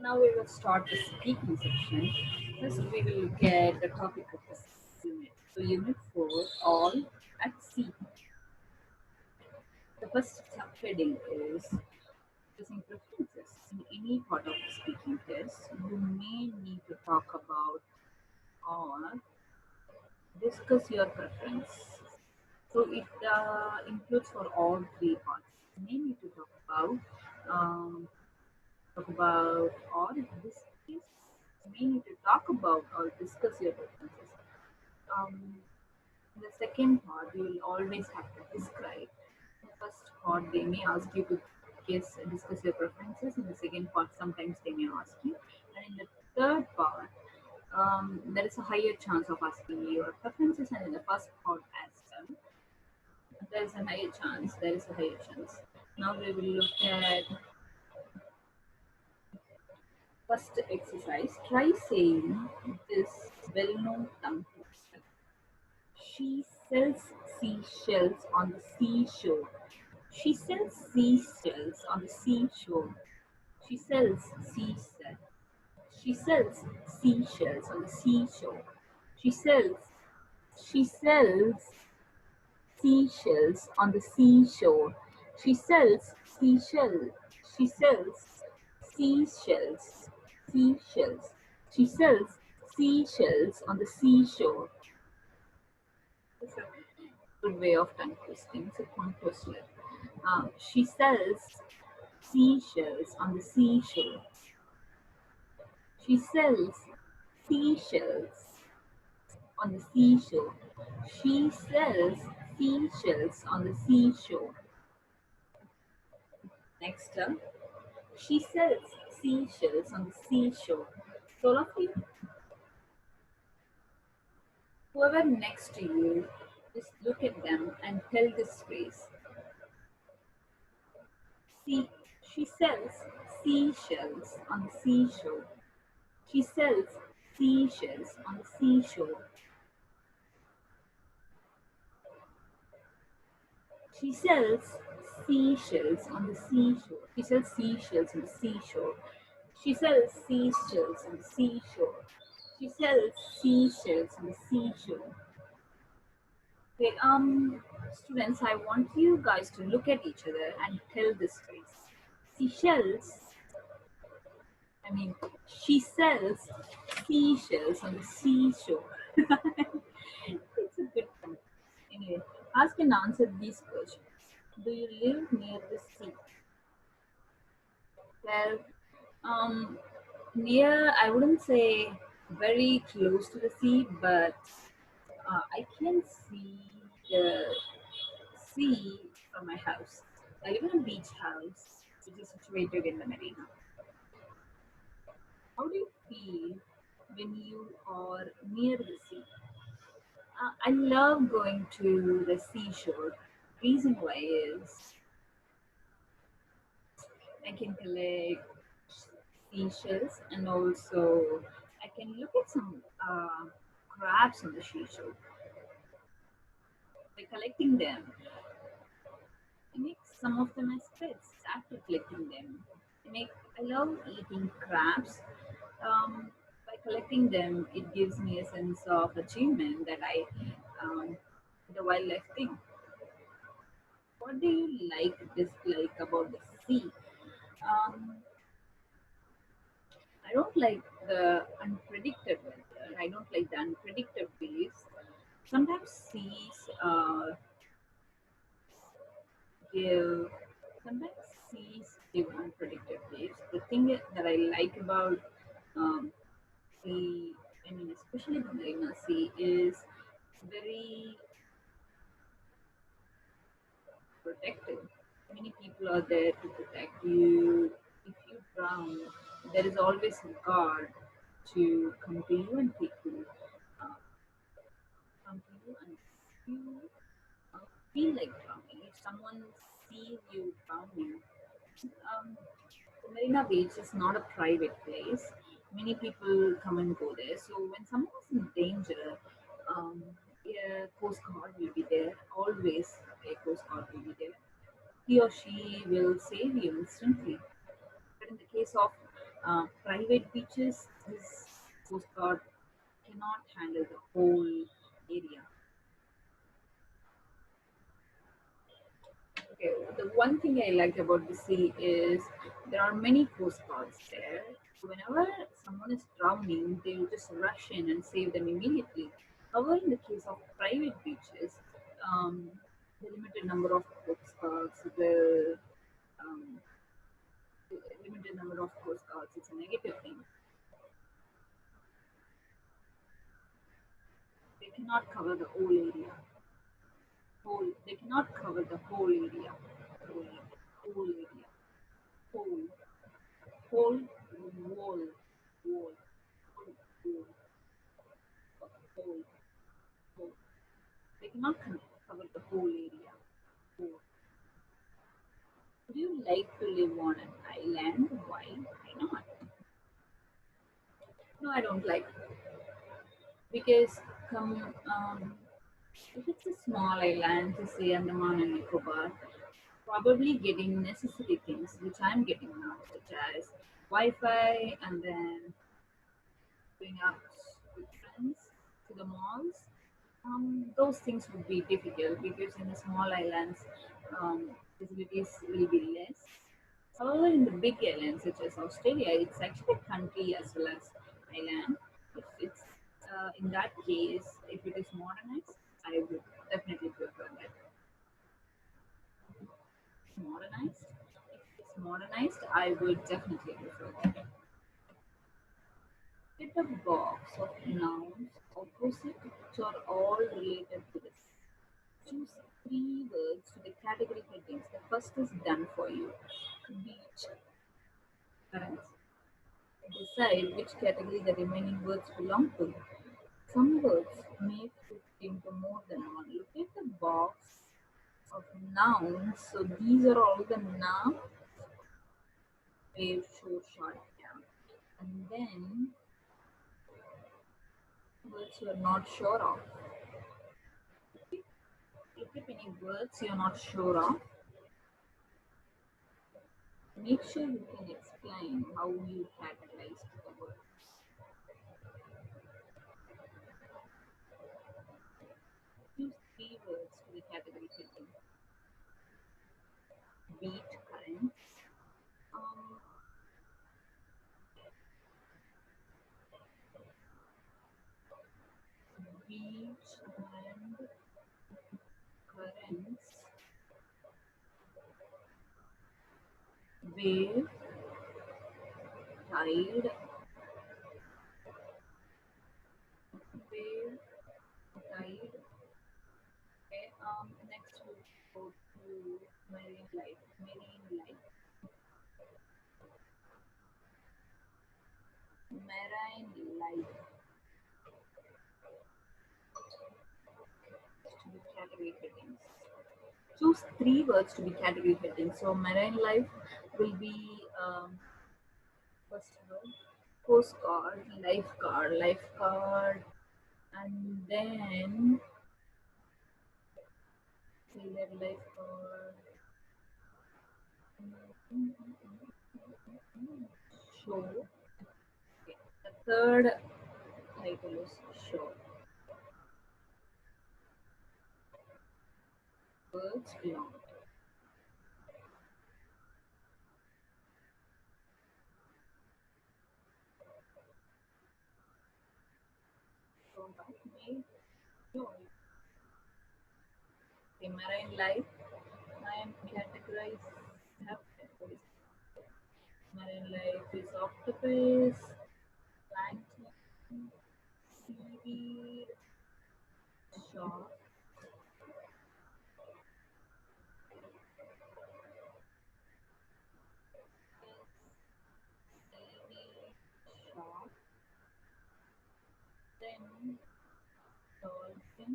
Now we will start the speaking section. First, we will look at the topic of this unit. So, Unit 4, All at Sea. The first subheading is Discussing preferences. In any part of the speaking test, you may need to talk about or discuss your preference. So, it includes for all three parts. You may need to um, talk about or this is we need to talk about or discuss your preferences. Um, in the second part, you will always have to describe. In the first part, they may ask you to discuss your preferences. In the second part, sometimes they may ask you. And in the third part, there is a higher chance of asking you your preferences. And in the first part as well, there is a higher chance. There is a higher chance. Now we will look at first exercise. Try saying this well-known tongue twister. She sells seashells on the seashore. She sells seashells on the seashore. She sells seashells. She sells seashells on the seashore. She sells. She sells seashells on the seashore. She sells seashells. She sells seashells. Seashells. She sells seashells on the seashore. It's a good way of tongue twisting. It's a tongue twister. She sells seashells on the seashore. She sells seashells on the seashore. She sells seashells on the seashore. Next up, she sells seashells on the seashore. So, all of you, whoever next to you, just look at them and tell this phrase. See, she sells seashells on the seashore. She sells seashells on the seashore. She sells seashells on the seashore. She sells seashells on the seashore. She sells seashells on the seashore. She sells seashells on the seashore. Okay, students, I want you guys to look at each other and tell this phrase. Seashells. I mean, she sells seashells on the seashore. It's a good one. Anyway, ask and answer these questions. Do you live near the sea? Well, um, near, I wouldn't say very close to the sea, but I can see the sea from my house. I live in a beach house, which is situated in the marina. How do you feel when you are near the sea? I love going to the seashore. Reason why is I can collect seashells and also I can look at some crabs on the seashore. By collecting them, I make some of them as pets after collecting them. I love eating crabs. By collecting them, it gives me a sense of achievement that I did a wildlife thing. What do you dislike about the sea? Um, I don't like the unpredicted weather. I don't like the unpredicted waves. Sometimes seas give sometimes seas give unpredicted waves. The thing that I like about um, sea, I mean, especially the Marina Sea, is very protective. Many people are there to protect you. If you drown, there is always a guard to come to you and take you, uh, come to you, and you feel like drowning. If someone sees you drowning, um, the Marina Beach is not a private place. Many people come and go there. So when someone is in danger, a coast guard will be there. Always, a coast guard will be there. He or she will save you instantly. But in the case of Private beaches, this Coast Guard cannot handle the whole area. Okay, the one thing I like about the sea is there are many coast guards there. Whenever someone is drowning, they will just rush in and save them immediately. However, in the case of private beaches, um, the limited number of coast guards will um, limited number of coast guards. It's a negative thing. They cannot cover the whole area. They cannot cover the whole area. Whole, whole area. Whole, whole, wall, wall, whole, whole, whole. They cannot cover the whole area. Whole. Would you like to live on an island? Why? Why not? No, I don't like because come if it's a small island, to say Andaman and Nicobar, probably getting necessary things which I'm getting now, such as Wi-Fi and then going out with friends to the malls. Those things would be difficult because in the small islands, facilities will be less. However, in the big islands such as Australia, it's actually a country as well as island. If it's in that case, if it is modernized, I would definitely prefer that. Modernized. If it's modernized, I would definitely prefer that. Get a box of nouns opposite which are all related to this. Choose three words to the category headings. The first is done for you. Beach, currents. Decide which category the remaining words belong to. Some words may fit into more than one. Look at the box of nouns. So these are all the nouns. Wave, short, short, camp. And then words you are not sure of. Look at any words you're not sure of. Make sure you can explain how you categorize the word. Use three words to the category fitting. Beat, currents, um, beach and currents, wave, tide, wave, tide. Okay, next we'll go to marine life. Marine life to be category fittings. Choose three words to be category fitting. So marine life will be first word, coast guard, lifeguard, and then sailor lifeguard, show. Okay. The third title is show. Words belong. So that made show. The marine life. I am categorized. Have categorized. Marine life is octopus, plankton, seaweed, shark, seaweed, shark, then dolphin,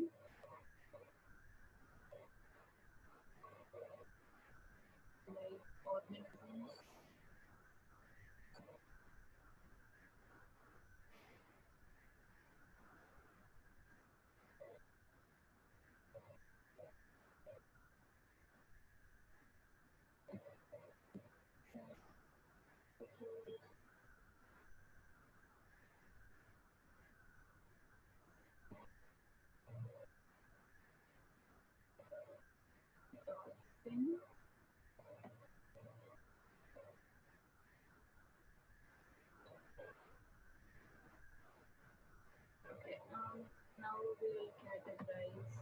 like organisms, Then, okay, now we will categorize.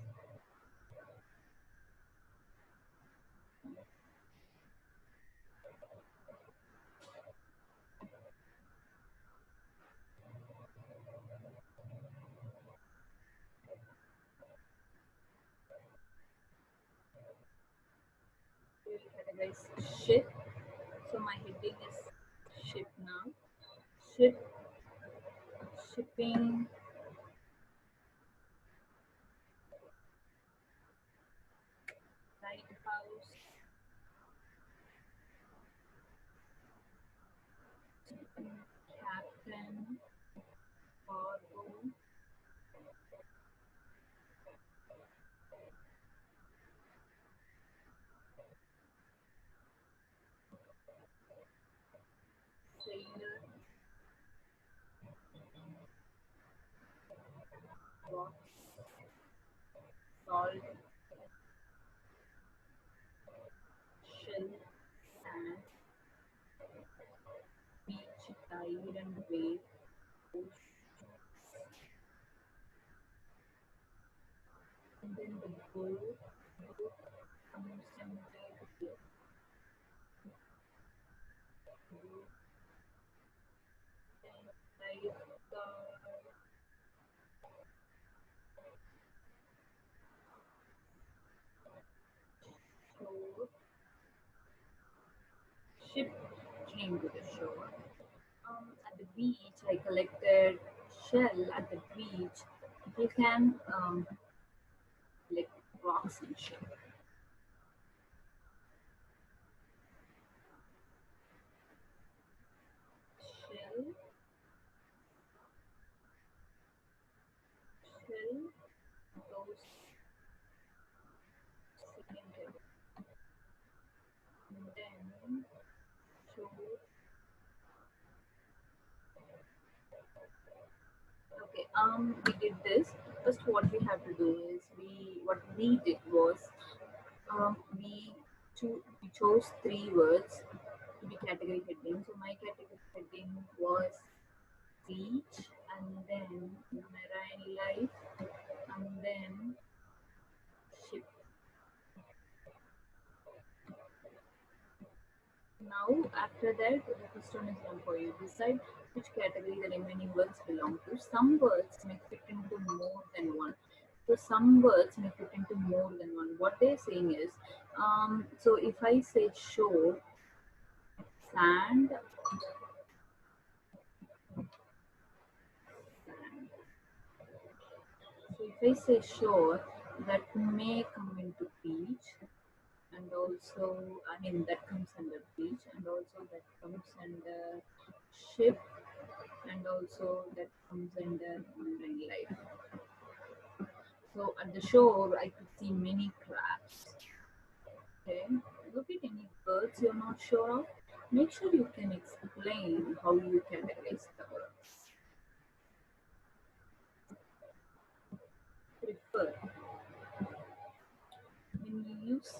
We will categorize ship. So my heading is ship now. Ship, shipping, lighthouse, captain, cargo, sailor, box, salt, shell, sand, beach, tide and wave, ocean, and then the boat comes under the boat, then lifeguard, shore, ship came to the shore. At the beach, I collected shell at the beach. You can like rocks and shell. Shell, shell goes second, and then shore. Okay, we did this. First, what we have to do is what we did was we chose three words to be category heading. So my category heading was beach, and then marine life, and then ship. Now, after that, the first one is done for you. Decide which category the remaining words belong to. Some words may fit into more than one. So, some words may fit into more than one. What they're saying is, so if I say shore, sand, sand. So, if I say shore, that may come into beach, and also, I mean, that comes under beach, and also that comes under ship, and also that comes under marine life. So at the shore, I could see many crabs. Okay, look at any birds you're not sure of. Make sure you can explain how you categorize the birds. Prefer. When you use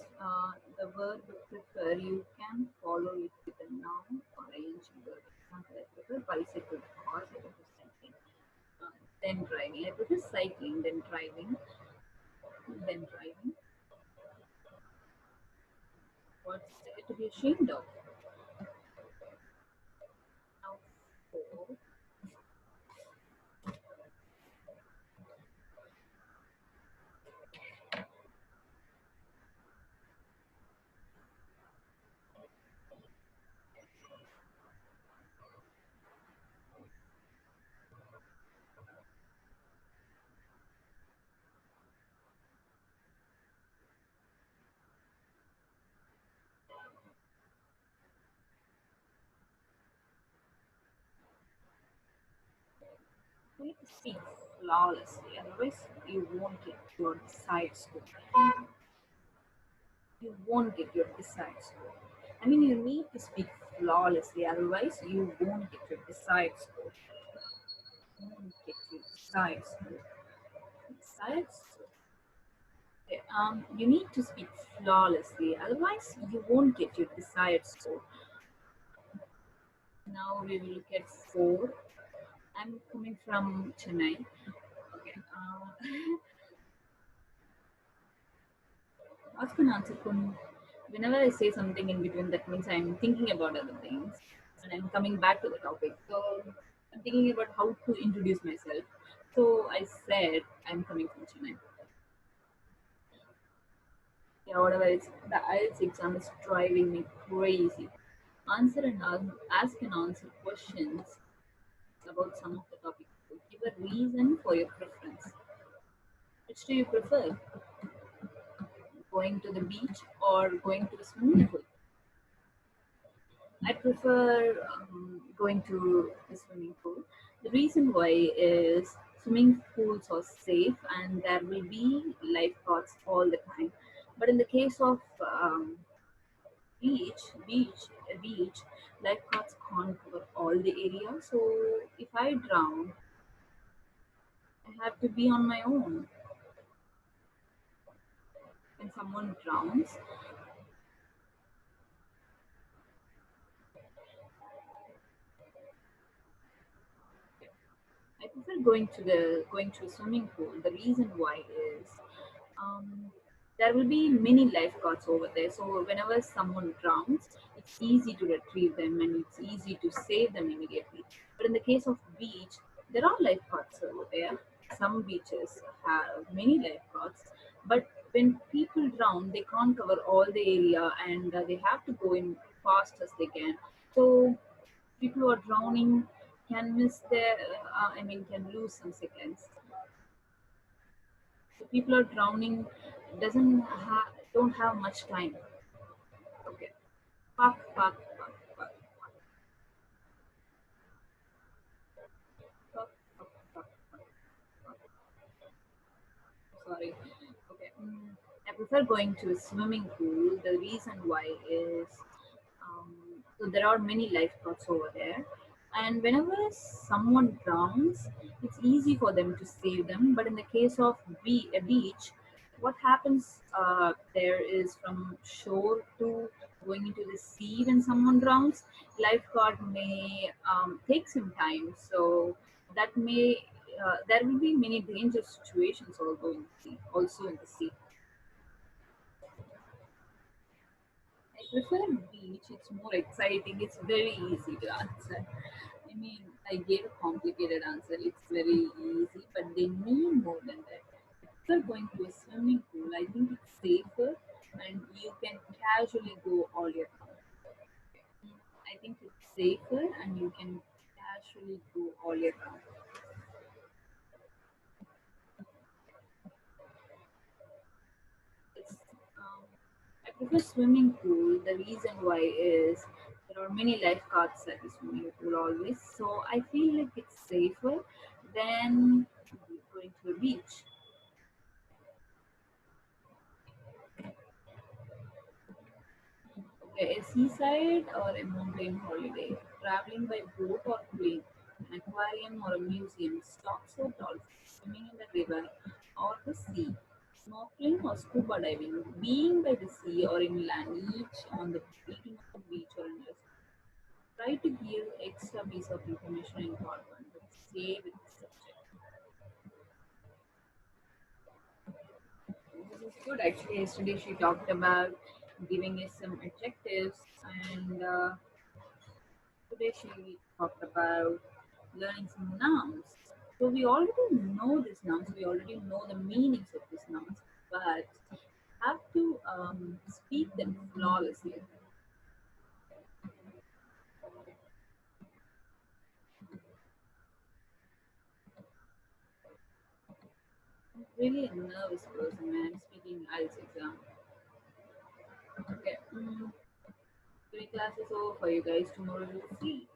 the verb prefer, you can follow it with a noun or ing verb. Example, I prefer bicycle because I prefer cycling. Uh, then driving. I prefer cycling, then driving, then driving. What's there to be ashamed of? Now, for you need to speak flawlessly, otherwise you won't get your desired score. You won't get your desired score. I mean, you need to speak flawlessly, otherwise you won't get your desired score. You won't get your desired score. Desired score. Okay, you need to speak flawlessly, otherwise you won't get your desired score. Now we will look at four. I'm coming from Chennai. Okay. Ask and answer. Whenever I say something in between, that means I'm thinking about other things, and I'm coming back to the topic. So I'm thinking about how to introduce myself. So I said I'm coming from Chennai. Yeah, whatever. It's the IELTS exam is driving me crazy. Answer and ask and answer questions about some of the topics. So give a reason for your preference. Which do you prefer? Going to the beach or going to a swimming pool? I prefer going to the swimming pool. The reason why is swimming pools are safe and there will be lifeguards all the time. But in the case of beach, beach, lifeguards can't cover all the area. So if I drown, I have to be on my own. When someone drowns, I prefer going to a swimming pool. The reason why is um, there will be many lifeguards over there. So whenever someone drowns, it's easy to retrieve them and it's easy to save them immediately. But in the case of beach, there are lifeguards over there. Some beaches have many lifeguards, but when people drown, they can't cover all the area and they have to go in fast as they can. So people who are drowning can miss their, can lose some seconds. So people are drowning don't have much time. Okay. Fuck, fuck, fuck, fuck, sorry. Okay. I prefer going to a swimming pool. The reason why is um, so there are many lifeguards over there, and whenever someone drowns, it's easy for them to save them. But in the case of a beach, what happens there is from shore to going into the sea when someone drowns, lifeguard may take some time. So that may there will be many dangerous situations also in the sea. I prefer beach. It's more exciting. It's very easy to answer. I mean, I gave a complicated answer. It's very easy, but they mean more than that. If you're going to a swimming pool, I think it's safer and you can casually go all year round. I think it's safer and you can casually go all year round. It's, um, I prefer swimming pool. The reason why is there are many lifeguards at the swimming pool always, so I feel like it's safer than going to a beach. Okay, a seaside or a mountain holiday, traveling by boat or plane, an aquarium or a museum, stocks or dolphins, swimming in the river or the sea, snorkeling or scuba diving, being by the sea or inland, eating on the beach or in a restaurant. Try to give extra piece of information in part one, but stay with the subject. This is good. Actually, yesterday she talked about giving us some adjectives, and today she talked about learning some nouns. So we already know these nouns. We already know the meanings of these nouns, but have to speak them flawlessly. I'm really a nervous person when I'm speaking IELTS exam. Okay. Three classes over for you guys. Tomorrow we'll see.